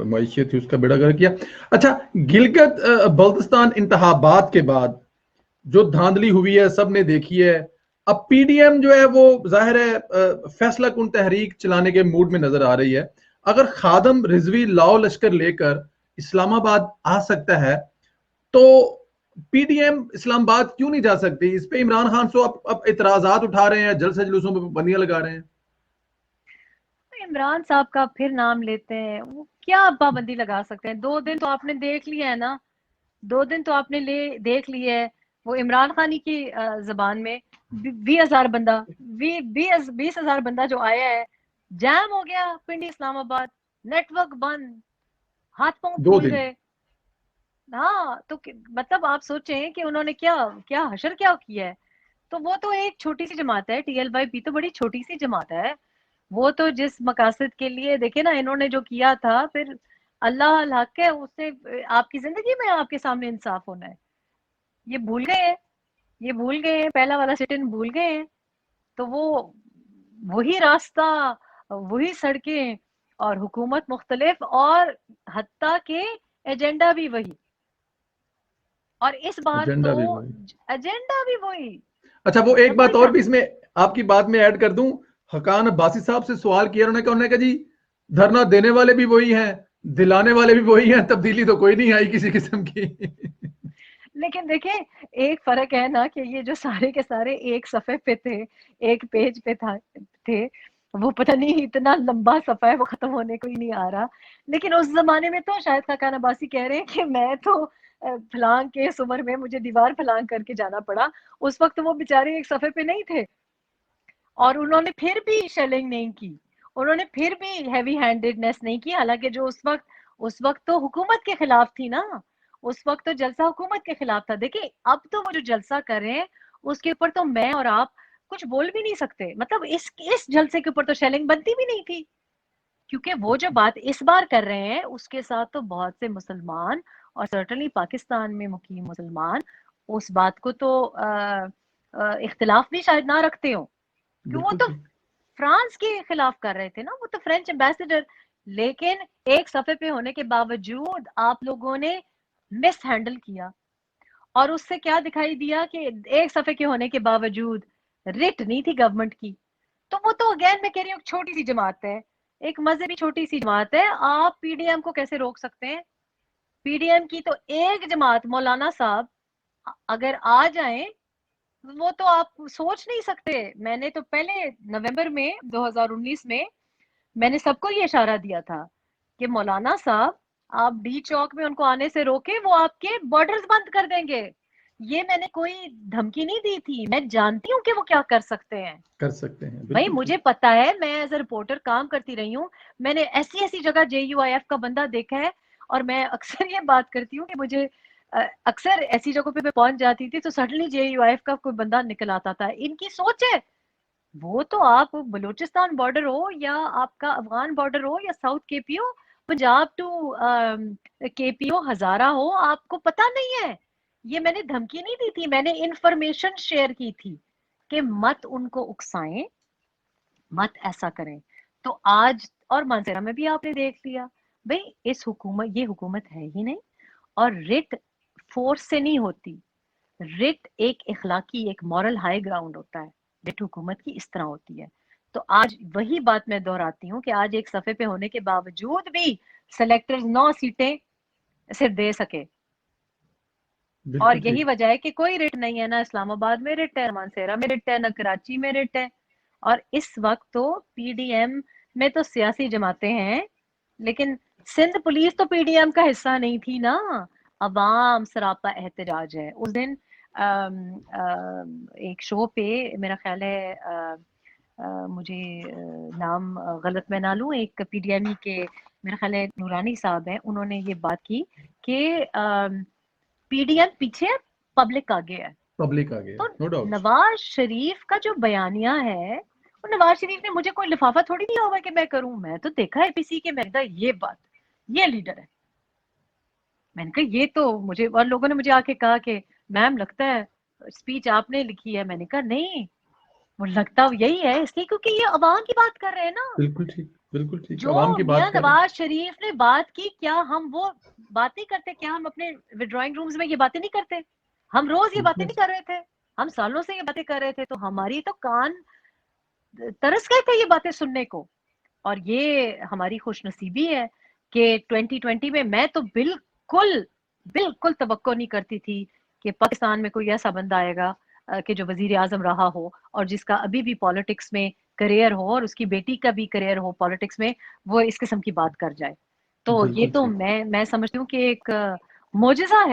معیشت تھی اس کا بیڑا گرک کیا. اچھا گلگت بلتستان انتخابات کے بعد جو دھاندلی ہوئی ہے سب نے دیکھی ہے. اب پی ڈی ایم جو ہے وہ ظاہر ہے فیصلہ کن تحریک چلانے کے موڈ میں نظر آ رہی ہے. اگر خادم رضوی لاؤ لشکر لے کر اسلام آباد آ سکتا ہے تو پی ڈی ایم اسلام آباد کیوں نہیں جا سکتی؟ اس پہ عمران خان سو اب اعتراضات اٹھا رہے ہیں، جلسے جلوسوں پہ پابندیاں لگا رہے ہیں. عمران صاحب کا پھر نام لیتے ہیں، وہ کیا پابندی لگا سکتے ہیں؟ 2 دن تو آپ نے دیکھ لیا ہے نا، 2 دن تو آپ نے دیکھ لیا ہے. وہ عمران خانی کی زبان میں 20,000 بندہ 20,000 بندہ جو آیا ہے، جام ہو گیا پنڈی اسلام آباد، نیٹ ورک بند، ہاتھ پاؤں 2 پھول دن گئے. ہاں تو مطلب آپ سوچیں کہ انہوں نے کیا حشر کیا کیا ہے. تو وہ تو ایک چھوٹی سی جماعت ہے، ٹی ایل وائی پی تو بڑی چھوٹی سی جماعت ہے. وہ تو جس مقاصد کے لیے دیکھیں نا انہوں نے جو کیا تھا، پھر اللہ الحق ہے اس سے آپ کی زندگی میں آپ کے سامنے انصاف ہونا ہے. یہ بھول گئے ہیں پہلا والا سٹن بھول گئے ہیں. تو وہی راستہ، وہی سڑکیں اور حکومت مختلف، اور حتیٰ کہ ایجنڈا بھی وہی، اور اس بار ایجنڈا تو بھی وہی. ایجنڈا بھی وہی. اچھا وہ ایک بات کوئی اور بھی اس میں آپ کی بات میں ایڈ کر دوں. حقان عباسی صاحب سے سوال کیا انہوں نے کہا جی دھرنا دینے والے بھی وہی ہیں، دلانے والے بھی وہی ہیں، تبدیلی تو کوئی نہیں آئی کسی قسم کی. لیکن دیکھیں ایک فرق ہے نا کہ یہ جو سارے کے سارے ایک صفحے پہ تھے، ایک پیج پہ تھے، وہ پتہ نہیں اتنا لمبا صفحہ ہے وہ ختم ہونے کو ہی نہیں آ رہا. لیکن اس زمانے میں تو شاید خاقان عباسی کہہ رہے ہیں کہ میں تو پھلانگ کے عمر میں مجھے دیوار پھلانگ کر کے جانا پڑا. اس وقت وہ بیچارے ایک صفحے پہ نہیں تھے، اور انہوں نے پھر بھی شیلنگ نہیں کی، انہوں نے پھر بھی ہیوی ہینڈڈنیس نہیں کی. حالانکہ جو اس وقت تو حکومت کے خلاف تھی نا، اس وقت تو جلسہ حکومت کے خلاف تھا. دیکھیں اب تو وہ جو جلسہ کر رہے ہیں اس کے اوپر تو میں اور آپ کچھ بول بھی نہیں سکتے. مطلب اس جلسے کے اوپر تو شیلنگ بنتی بھی نہیں تھی، کیونکہ وہ جو بات اس بار کر رہے ہیں اس کے ساتھ تو بہت سے مسلمان اور سرٹنلی پاکستان میں مقیم مسلمان اس بات کو تو اختلاف بھی شاید نہ رکھتے ہوں، کہ وہ تو فرانس کے خلاف کر رہے تھے نا، وہ تو فرینچ ایمبیسڈر. لیکن ایک صفحے پہ ہونے کے باوجود آپ لوگوں نے مس ہینڈل کیا، اور اس سے کیا دکھائی دیا کہ ایک صفحے کے ہونے کے باوجود ریٹ نہیں تھی گورنمنٹ کی. تو وہ تو اگین میں کہہ رہی ہوں چھوٹی سی جماعت ہے، ایک مذہبی چھوٹی سی جماعت ہے. آپ پی ڈی ایم کو کیسے روک سکتے ہیں؟ پی ڈی ایم کی تو ایک جماعت مولانا صاحب اگر آ جائیں وہ تو آپ سوچ نہیں سکتے. میں نے تو پہلے نومبر میں 2019 میں میں نے سب کو یہ اشارہ دیا تھا کہ مولانا صاحب آپ ڈی چوک میں ان کو آنے سے روکے، وہ آپ کے بارڈرز بند کر دیں گے. یہ میں نے کوئی دھمکی نہیں دی تھی، میں جانتی ہوں کہ وہ کیا کر سکتے ہیں. بھائی مجھے پتا ہے، میں ایز اے رپورٹر کام کرتی رہی ہوں، میں نے ایسی جگہ جے یو آئی ایف کا بندہ دیکھا ہے. اور میں اکثر یہ بات کرتی ہوں کہ مجھے اکثر ایسی جگہوں پہ میں پہنچ جاتی تھی تو suddenly J U I F کا کوئی بندہ نکل آتا تھا. ان کی سوچ ہے وہ تو آپ بلوچستان بارڈر ہو یا آپ کا افغان بارڈر ہو یا ساؤتھ کے پی ہو، پنجاب ٹو کے پی ہو، ہزارہ ہو، آپ کو پتہ نہیں ہے. یہ میں نے دھمکی نہیں دی تھی، میں نے انفارمیشن شیئر کی تھی کہ مت ان کو اکسائیں، مت ایسا کریں. تو آج اور مانسیرا میں بھی آپ نے دیکھ لیا بھئی یہ حکومت ہے ہی نہیں، اور رٹ فورس سے نہیں ہوتی. رٹ ایک اخلاقی، ایک مورل ہائی گراؤنڈ ہوتا ہے، رٹ حکومت کی اس طرح ہوتی ہے. تو آج وہی بات میں دہراتی ہوں کہ آج ایک صفحے پہ ہونے کے باوجود بھی سلیکٹرز 9 سیٹیں صرف دے سکے. اور یہی وجہ ہے کہ کوئی رٹ نہیں ہے، نہ اسلام آباد میں رٹ ہے، نہ مانسیرا میں رٹ ہے، نہ کراچی میں رٹ ہے. اور اس وقت تو پی ڈی ایم میں تو سیاسی جماعتیں ہیں، لیکن سندھ پولیس تو پی ڈی ایم کا حصہ نہیں تھی نا. عوام سراپا احتجاج ہے. اس دن ایک شو پہ میرا خیال ہے مجھے نام غلط میں نہ لوں، ایک پی ڈی ایم ای کے میرا خیال ہے نورانی صاحب ہیں، انہوں نے یہ بات کی کہ پی ڈی ایم پیچھے ہے، پبلک آگے ہے. تو نواز شریف کا جو بیانیہ ہے، نواز شریف نے مجھے کوئی لفافہ تھوڑی دیا ہوگا کہ میں کروں. میں تو دیکھا ہے پی سی کے، میں نے کہا یہ بات، یہ لیڈر ہے. میں نے کہا یہ تو مجھے، اور لوگوں نے مجھے آ کے کہا کہ میم لگتا ہے اسپیچ آپ نے لکھی ہے. میں نے کہا نہیں، وہ لگتا یہی ہے اس لیے کیونکہ یہ عوام کی بات کر رہے ہیں نا. بالکل ٹھیک. بالکل ٹھیک، جو عوام کی بات میاں کر رہے ہیں. نواز شریف نے بات کی، کیا ہم وہ بات نہیں کرتے؟ کیا ہم اپنے ڈرائنگ رومز میں یہ باتیں نہیں کرتے؟ ہم روز یہ باتیں نہیں کر رہے تھے؟ ہم سالوں سے یہ باتیں کر رہے تھے، تو ہماری تو کان ترس گئے تھے یہ باتیں سننے کو. اور یہ ہماری خوش نصیبی ہے کہ 2020 میں تو بالکل توقع نہیں کرتی تھی کہ پاکستان میں کوئی ایسا بندہ آئے گا کہ جو وزیر اعظم رہا ہو اور جس کا ابھی بھی پالیٹکس میں کریئر ہو اور اس کی بیٹی کا بھی کریئر ہو پالیٹکس میں، وہ اس قسم کی بات کر جائے. تو یہ تو بالکل ٹھیک. میں سمجھتی ہوں کہ ایک معجزہ ہے